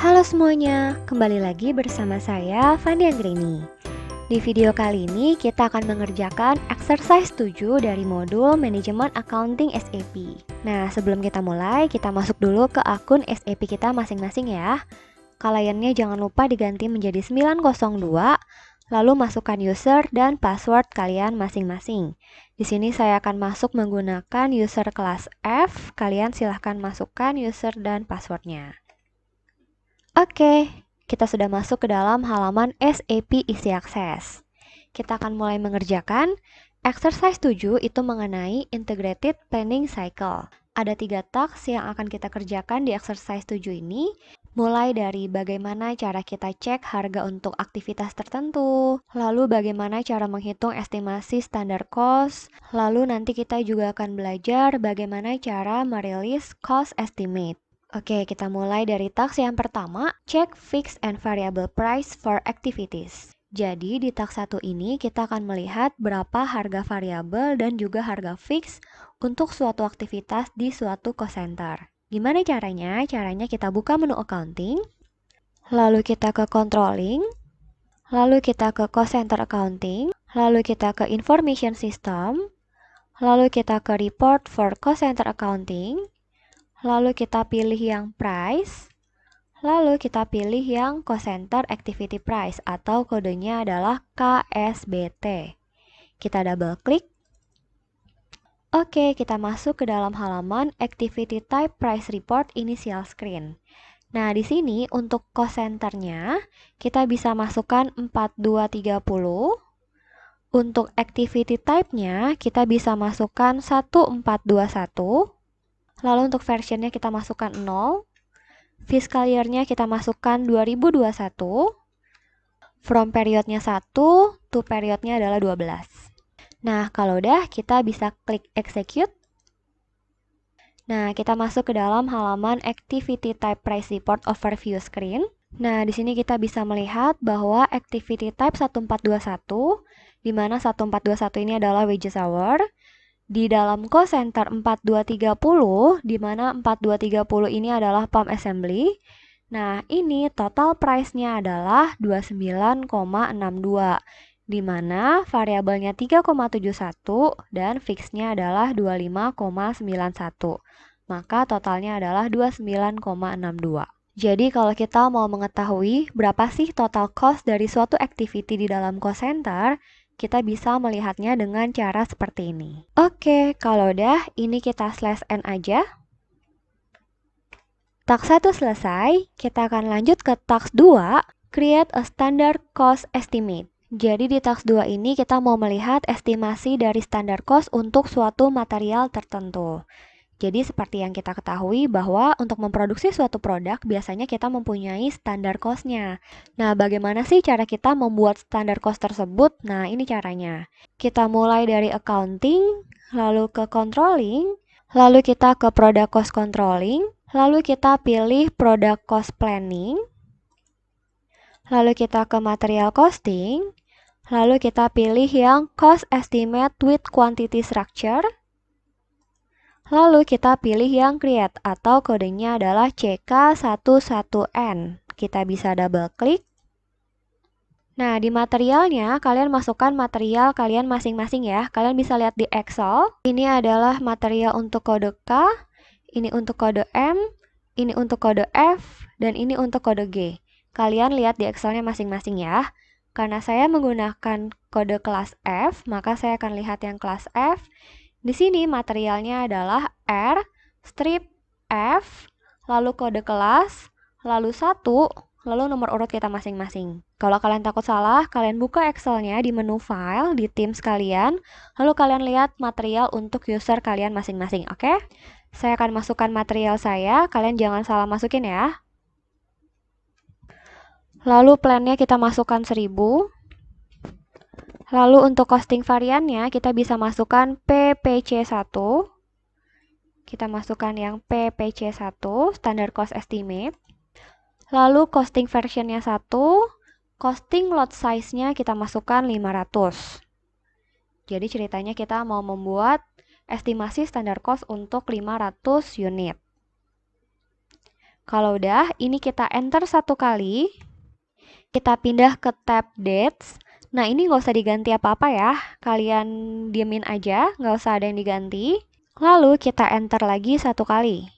Halo semuanya, kembali lagi bersama saya Fandi Anggreni. Di video kali ini kita akan mengerjakan exercise 7 dari modul Manajemen Accounting SAP. Nah, sebelum kita mulai, kita masuk dulu ke akun SAP kita masing-masing ya. Kliennya jangan lupa diganti menjadi 902, lalu masukkan user dan password kalian masing-masing. Di sini saya akan masuk menggunakan user kelas F, kalian silahkan masukkan user dan passwordnya. Oke, kita sudah masuk ke dalam halaman SAP Easy Access. Kita akan mulai mengerjakan. Exercise 7 itu mengenai Integrated Planning Cycle. Ada 3 tasks yang akan kita kerjakan di exercise 7 ini. Mulai dari bagaimana cara kita cek harga untuk aktivitas tertentu, lalu bagaimana cara menghitung estimasi standar cost, lalu nanti kita juga akan belajar bagaimana cara merilis cost estimate. Oke, kita mulai dari task yang pertama, check fixed and variable price for activities. Jadi di task 1 ini kita akan melihat berapa harga variabel dan juga harga fix untuk suatu aktivitas di suatu cost center. Gimana caranya? Caranya kita buka menu accounting, lalu kita ke controlling, lalu kita ke cost center accounting, lalu kita ke information system, lalu kita ke report for cost center accounting, lalu kita pilih yang price, lalu kita pilih yang cost center activity price atau kodenya adalah KSBT. Kita double klik. Oke, kita masuk ke dalam halaman activity type price report initial screen. Nah, di sini untuk cost centernya kita bisa masukkan 4230. Untuk activity type-nya kita bisa masukkan 1421. Lalu untuk versionnya kita masukkan 0, fiscal year-nya kita masukkan 2021, from periodnya 1, to periodnya adalah 12. Nah, kalau udah kita bisa klik execute. Nah, kita masuk ke dalam halaman activity type price report overview screen. Nah, di sini kita bisa melihat bahwa activity type 1421, di mana 1421 ini adalah wages hour. Di dalam cost center 4230, di mana 4230 ini adalah pump assembly. Nah, ini total price-nya adalah 29,62, di mana variabelnya 3,71 dan fix-nya adalah 25,91. Maka totalnya adalah 29,62. Jadi kalau kita mau mengetahui berapa sih total cost dari suatu activity di dalam cost center, kita bisa melihatnya dengan cara seperti ini. Oke, kalau udah, ini kita slash n aja. Task 1 selesai, kita akan lanjut ke task 2, create a standard cost estimate. Jadi di task 2 ini kita mau melihat estimasi dari standar cost untuk suatu material tertentu. Jadi seperti yang kita ketahui bahwa untuk memproduksi suatu produk biasanya kita mempunyai standar cost-nya. Nah, bagaimana sih cara kita membuat standar cost tersebut? Nah, ini caranya. Kita mulai dari accounting, lalu ke controlling, lalu kita ke product cost controlling, lalu kita pilih product cost planning, lalu kita ke material costing, lalu kita pilih yang cost estimate with quantity structure, lalu kita pilih yang create atau kodenya adalah CK11N. Kita bisa double klik. Nah, di materialnya kalian masukkan material kalian masing-masing ya. Kalian bisa lihat di Excel. Ini adalah material untuk kode K, ini untuk kode M, ini untuk kode F, dan ini untuk kode G. Kalian lihat di Excelnya masing-masing ya. Karena saya menggunakan kode kelas F, maka saya akan lihat yang kelas F. Di sini materialnya adalah R, strip, F, lalu kode kelas, lalu 1, lalu nomor urut kita masing-masing. Kalau kalian takut salah, kalian buka Excel-nya di menu File, di Teams kalian, lalu kalian lihat material untuk user kalian masing-masing, oke? Saya akan masukkan material saya, kalian jangan salah masukin ya. Lalu plan-nya kita masukkan 1000. Lalu untuk costing variannya kita bisa masukkan PPC1. Kita masukkan yang PPC1, Standard Cost Estimate. Lalu costing versionnya 1, costing lot size-nya kita masukkan 500. Jadi ceritanya kita mau membuat estimasi standar cost untuk 500 unit. Kalau udah, ini kita enter satu kali. Kita pindah ke tab dates. Nah, ini nggak usah diganti apa-apa ya. Kalian diemin aja, nggak usah ada yang diganti. Lalu kita enter lagi satu kali.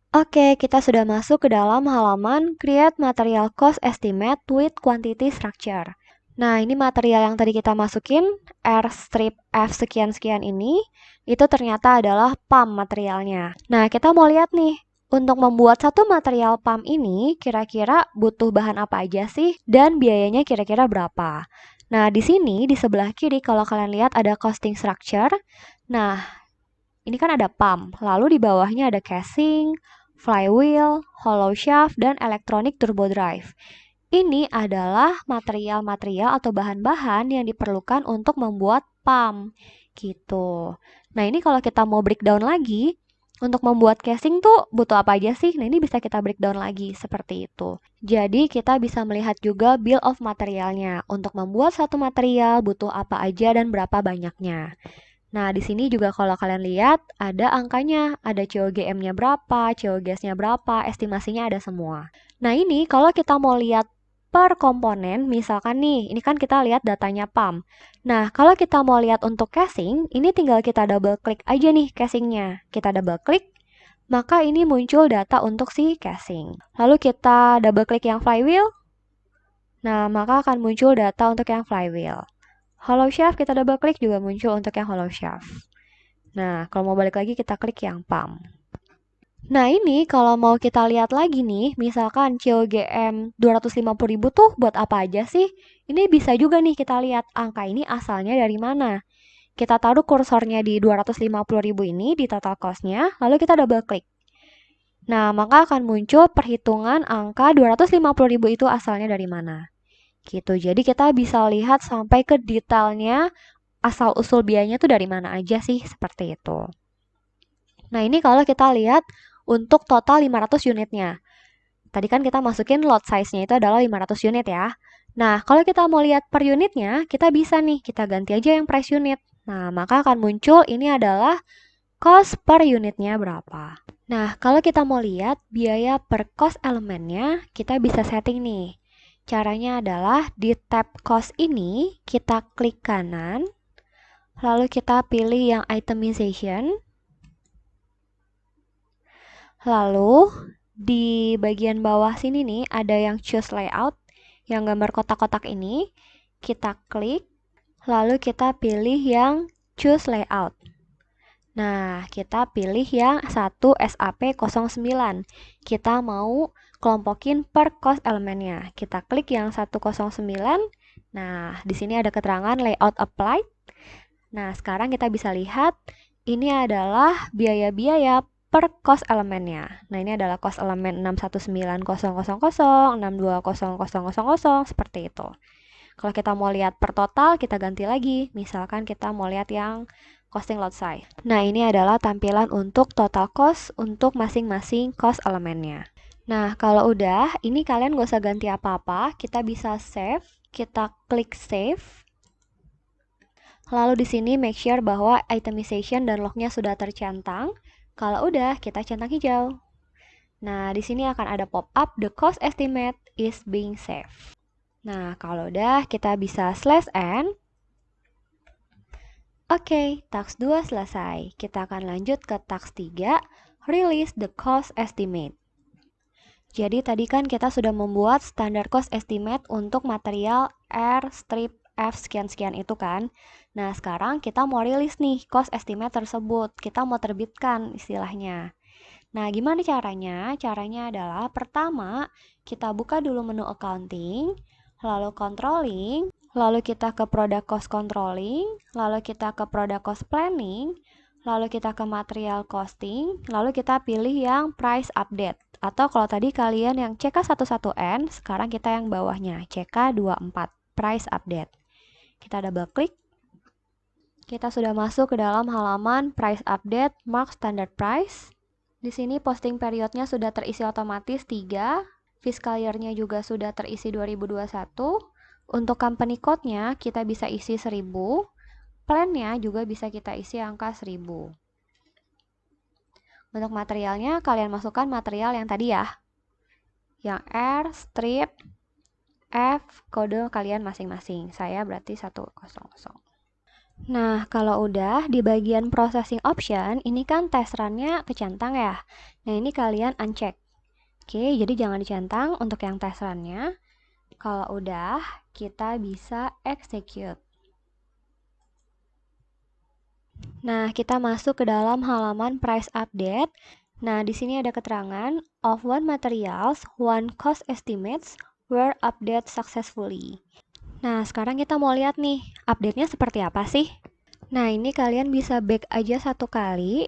Oke, kita sudah masuk ke dalam halaman Create Material Cost Estimate with Quantity Structure. Nah, ini material yang tadi kita masukin, R strip F sekian-sekian ini, itu ternyata adalah PAM materialnya. Nah, kita mau lihat nih, untuk membuat satu material PAM ini, kira-kira butuh bahan apa aja sih, dan biayanya kira-kira berapa. Nah, di sini, di sebelah kiri, kalau kalian lihat ada costing structure. Nah, ini kan ada PAM, lalu di bawahnya ada casing, flywheel, hollow shaft, dan electronic turbo drive. Ini adalah material-material atau bahan-bahan yang diperlukan untuk membuat PAM gitu. Nah, ini kalau kita mau breakdown lagi, untuk membuat casing tuh butuh apa aja sih? Nah, ini bisa kita breakdown lagi seperti itu. Jadi, kita bisa melihat juga bill of materialnya. Untuk membuat satu material butuh apa aja dan berapa banyaknya. Nah, di sini juga kalau kalian lihat ada angkanya, ada COGM-nya berapa, COGS-nya berapa, estimasinya ada semua. Nah, ini kalau kita mau lihat per komponen, misalkan nih, ini kan kita lihat datanya PAM. Nah, kalau kita mau lihat untuk casing, ini tinggal kita double klik aja nih casingnya. Kita double klik, maka ini muncul data untuk si casing. Lalu kita double klik yang flywheel, nah maka akan muncul data untuk yang flywheel. Hollow shaft kita double klik juga muncul untuk yang hollow shaft. Nah, kalau mau balik lagi kita klik yang PAM. Nah, ini kalau mau kita lihat lagi nih, misalkan COGM 250.000 tuh buat apa aja sih? Ini bisa juga nih kita lihat angka ini asalnya dari mana. Kita taruh kursornya di 250.000 ini di total cost-nya, lalu kita double klik. Nah, maka akan muncul perhitungan angka 250.000 itu asalnya dari mana. Gitu. Jadi kita bisa lihat sampai ke detailnya asal-usul biayanya tuh dari mana aja sih, seperti itu. Nah, ini kalau kita lihat untuk total 500 unitnya. Tadi kan kita masukin lot size-nya itu adalah 500 unit ya. Nah, kalau kita mau lihat per unitnya, kita bisa nih, kita ganti aja yang price unit. Nah, maka akan muncul ini adalah cost per unitnya berapa. Nah, kalau kita mau lihat biaya per cost elemennya, kita bisa setting nih. Caranya adalah di tab cost ini, kita klik kanan, lalu kita pilih yang itemization. Lalu di bagian bawah sini nih ada yang choose layout, yang gambar kotak-kotak ini. Kita klik, lalu kita pilih yang choose layout. Nah, kita pilih yang 1 SAP09. Kita mau kelompokin per cost elemennya. Kita klik yang 109. Nah, di sini ada keterangan layout applied. Nah, sekarang kita bisa lihat ini adalah biaya-biaya per cost elemennya. Nah, ini adalah cost elemen 619.000, 620.000, seperti itu. Kalau kita mau lihat per total, kita ganti lagi. Misalkan kita mau lihat yang costing lot size. Nah, ini adalah tampilan untuk total cost untuk masing-masing cost elemennya. Nah, kalau udah, ini kalian gak usah ganti apa-apa. Kita bisa save. Kita klik save. Lalu di sini make sure bahwa itemization dan lognya sudah tercentang. Kalau udah, kita centang hijau. Nah, di sini akan ada pop-up the cost estimate is being saved. Nah, kalau udah, kita bisa /n. Oke, task 2 selesai. Kita akan lanjut ke task 3, release the cost estimate. Jadi tadi kan kita sudah membuat standar cost estimate untuk material R strip F sekian-sekian itu kan. Nah, sekarang kita mau rilis nih cost estimate tersebut. Kita mau terbitkan istilahnya. Nah, gimana caranya? Caranya adalah pertama, kita buka dulu menu accounting, lalu controlling, lalu kita ke product cost controlling, lalu kita ke product cost planning, lalu kita ke material costing, lalu kita pilih yang price update. Atau kalau tadi kalian yang CK11N, sekarang kita yang bawahnya, CK24, price update. Kita double klik. Kita sudah masuk ke dalam halaman price update, mark standard price. Di sini posting periodnya sudah terisi otomatis 3, fiscal year-nya juga sudah terisi 2021. Untuk company code-nya kita bisa isi 1000, plan-nya juga bisa kita isi angka 1000. Untuk materialnya, kalian masukkan material yang tadi ya. Yang R, strip, F, kode kalian masing-masing. Saya berarti 100. Nah, kalau udah di bagian processing option, ini kan test run-nya kecentang ya. Nah, ini kalian uncheck. Oke, jadi jangan dicentang untuk yang test run-nya. Kalau udah, kita bisa execute. Nah, kita masuk ke dalam halaman price update. Nah, di sini ada keterangan of one materials, one cost estimates were updated successfully. Nah, sekarang kita mau lihat nih, update-nya seperti apa sih? Nah, ini kalian bisa back aja satu kali.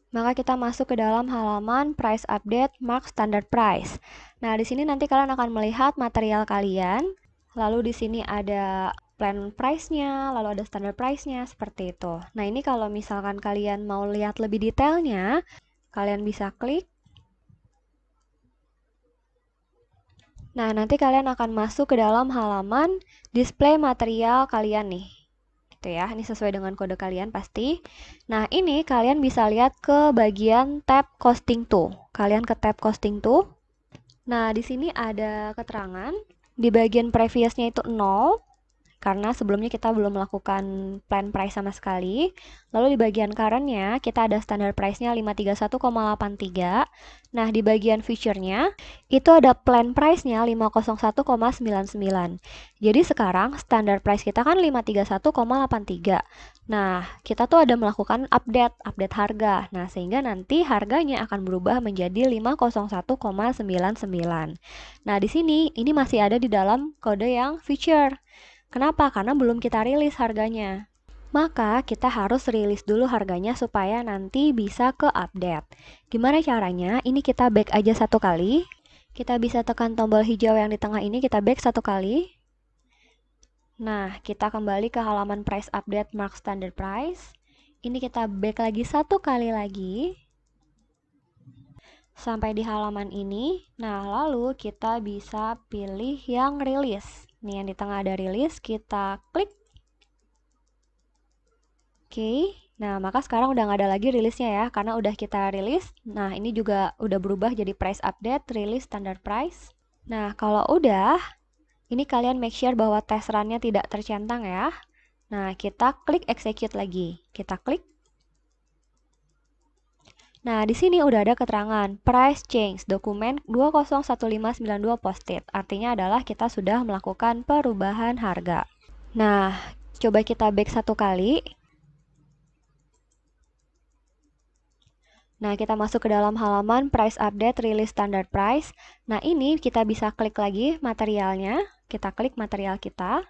Maka kita masuk ke dalam halaman price update mark standard price. Nah, di sini nanti kalian akan melihat material kalian. Lalu di sini ada plan price-nya, lalu ada standard price-nya, seperti itu. Nah, ini kalau misalkan kalian mau lihat lebih detailnya, kalian bisa klik. Nah, nanti kalian akan masuk ke dalam halaman display material kalian nih. Gitu ya, ini sesuai dengan kode kalian pasti. Nah, ini kalian bisa lihat ke bagian tab costing tuh. Kalian ke tab costing tuh. Nah, di sini ada keterangan. Di bagian previousnya itu 0, karena sebelumnya kita belum melakukan plan price sama sekali. Lalu di bagian current-nya, kita ada standard price-nya 531,83. Nah, di bagian future-nya, itu ada plan price-nya 501,99. Jadi sekarang standard price kita kan 531,83. Nah, kita tuh ada melakukan update harga. Nah, sehingga nanti harganya akan berubah menjadi 501,99. Nah, di sini ini masih ada di dalam kode yang future. Kenapa? Karena belum kita rilis harganya. Maka kita harus rilis dulu harganya supaya nanti bisa ke update. Gimana caranya? Ini kita back aja satu kali. Kita bisa tekan tombol hijau yang di tengah ini, kita back satu kali. Nah, kita kembali ke halaman price update mark standard price. Ini kita back lagi satu kali lagi. Sampai di halaman ini. Nah, lalu kita bisa pilih yang rilis. Nih, yang di tengah ada rilis, kita klik. Oke, nah maka sekarang udah nggak ada lagi rilisnya ya, karena udah kita rilis. Nah, ini juga udah berubah jadi price update, rilis standard price. Nah, kalau udah, ini kalian make sure bahwa test run-nya tidak tercentang ya. Nah, kita klik execute lagi. Kita klik. Nah, di sini udah ada keterangan price change dokumen 201592 posted. Artinya adalah kita sudah melakukan perubahan harga. Nah, coba kita back satu kali. Nah, kita masuk ke dalam halaman price update release standard price. Nah, ini kita bisa klik lagi materialnya. Kita klik material kita.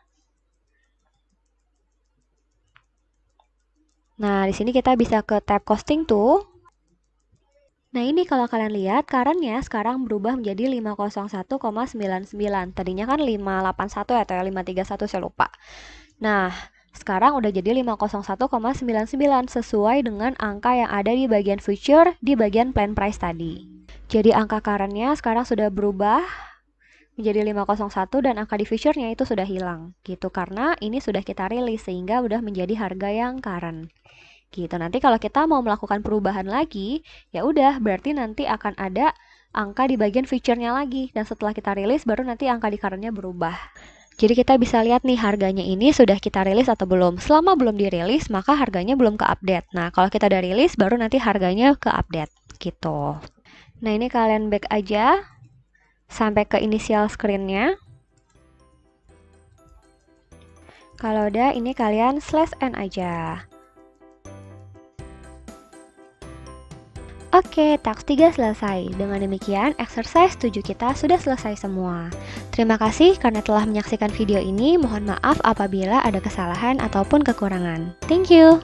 Nah, di sini kita bisa ke tab costing tuh. Nah, ini kalau kalian lihat, current-nya sekarang berubah menjadi 501,99. Tadinya kan 581 atau 531, saya lupa. Nah, sekarang udah jadi 501,99 sesuai dengan angka yang ada di bagian future di bagian plan price tadi. Jadi angka current-nya sekarang sudah berubah menjadi 501 dan angka di future-nya itu sudah hilang. Gitu, karena ini sudah kita rilis sehingga udah menjadi harga yang current. Gitu. Nanti kalau kita mau melakukan perubahan lagi, ya udah berarti nanti akan ada angka di bagian future-nya lagi, dan setelah kita rilis baru nanti angka di current-nya berubah. Jadi kita bisa lihat nih harganya ini sudah kita rilis atau belum. Selama belum dirilis maka harganya belum ke-update. Nah, kalau kita udah rilis baru nanti harganya ke-update gitu. Nah, ini kalian back aja sampai ke initial screen-nya. Kalau udah, ini kalian /n aja. Oke, task 3 selesai. Dengan demikian, exercise 7 kita sudah selesai semua. Terima kasih karena telah menyaksikan video ini. Mohon maaf apabila ada kesalahan ataupun kekurangan. Thank you!